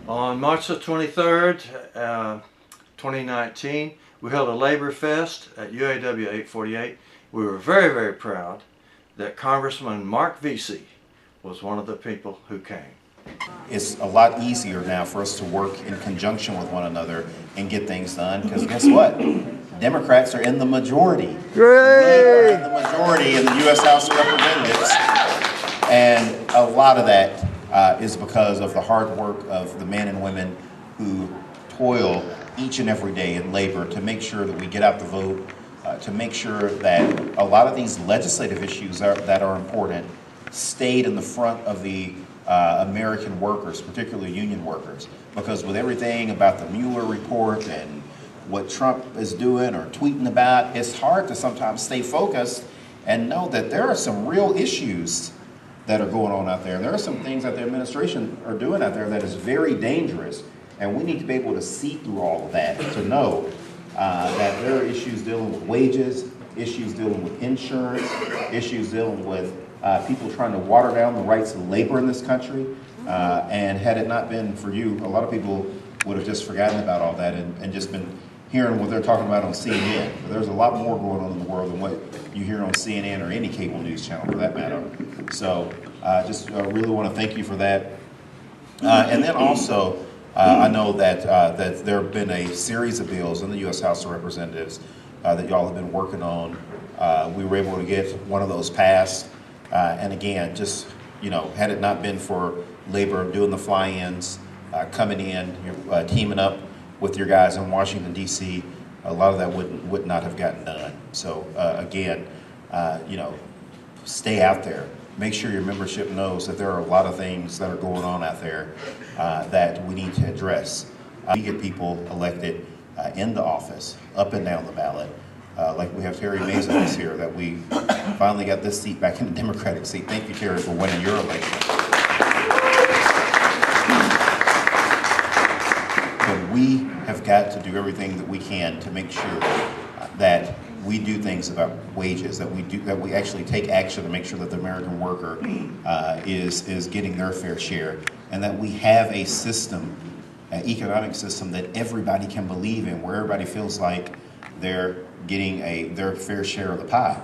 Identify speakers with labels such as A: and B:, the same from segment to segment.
A: On March the 23rd, 2019, we held a labor fest at UAW 848. We were very, very proud that Congressman Marc Veasey was one of the people who came.
B: It's a lot easier now for us to work in conjunction with one another and get things done, because guess what? Democrats are in the majority. We are in the majority in the U.S. House of Representatives, and a lot of that is because of the hard work of the men and women who toil each and every day in labor to make sure that we get out the vote, to make sure that a lot of these legislative issues that are important stayed in the front of the American workers, particularly union workers, because with everything about the Mueller report and what Trump is doing or tweeting about, it's hard to sometimes stay focused and know that there are some real issues that are going on out there. There are some things that the administration are doing out there that is very dangerous, and we need to be able to see through all of that to know that there are issues dealing with wages, issues dealing with insurance, issues dealing with people trying to water down the rights of labor in this country. And had it not been for you, a lot of people would have just forgotten about all that and just been hearing what they're talking about on CNN. But there's a lot more going on in the world than what you hear on CNN or any cable news channel for that matter. So just really want to thank you for that. And then also, I know that there have been a series of bills in the U.S. House of Representatives that y'all have been working on. We were able to get one of those passed. And again, just, had it not been for labor doing the fly-ins, coming in, teaming up with your guys in Washington, D.C., a lot of that would not have gotten done. So again, stay out there. Make sure your membership knows that there are a lot of things that are going on out there that we need to address. We get people elected into office, up and down the ballot. Like we have Terry Mason here, that we finally got this seat back in the Democratic seat. Thank you, Terry, for winning your election. But we have got to do everything that we can to make sure that we do things about wages, that we actually take action to make sure that the American worker is getting their fair share, and that we have a system, an economic system that everybody can believe in, where everybody feels like they're getting their fair share of the pie.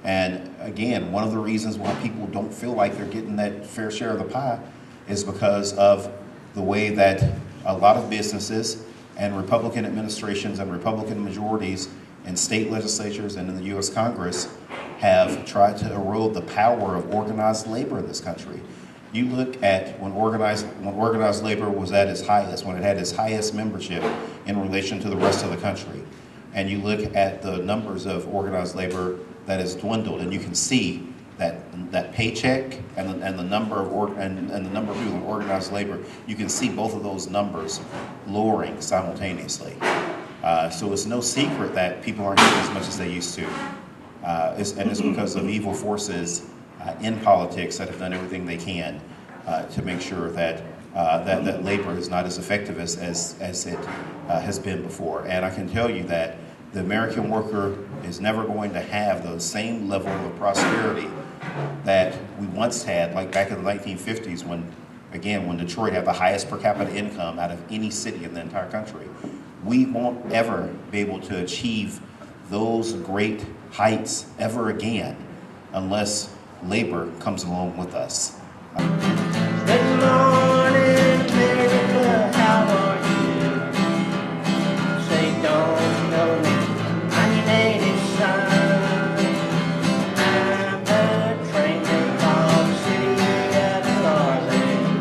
B: And again, one of the reasons why people don't feel like they're getting that fair share of the pie is because of the way that a lot of businesses and Republican administrations and Republican majorities in state legislatures and in the U.S. Congress have tried to erode the power of organized labor in this country. You look at when organized labor was at its highest, when it had its highest membership in relation to the rest of the country, and you look at the numbers of organized labor that has dwindled, and you can see that paycheck and the number of the number of people in organized labor, you can see both of those numbers lowering simultaneously. So it's no secret that people aren't getting as much as they used to, and it's because of evil forces in politics that have done everything they can to make sure that that labor is not as effective as it has been before. And I can tell you that the American worker is never going to have the same level of prosperity that we once had, like back in the 1950s when Detroit had the highest per capita income out of any city in the entire country. We won't ever be able to achieve those great heights ever again unless labor comes along with us.
C: Good morning, America, how are you? Say, don't you know I'm your native son? I'm the train that calls the city of New Orleans,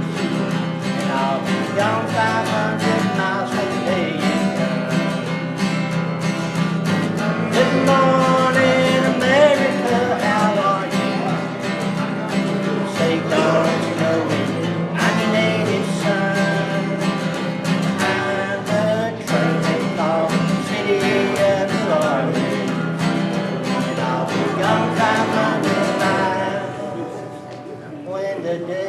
C: and I'll be gone 500 miles from the day you come. Good morning, America, how are you? Say, don't you know I'm your native son? I'm the train that calls the city of New Orleans, and I'll be gone 500 miles when the day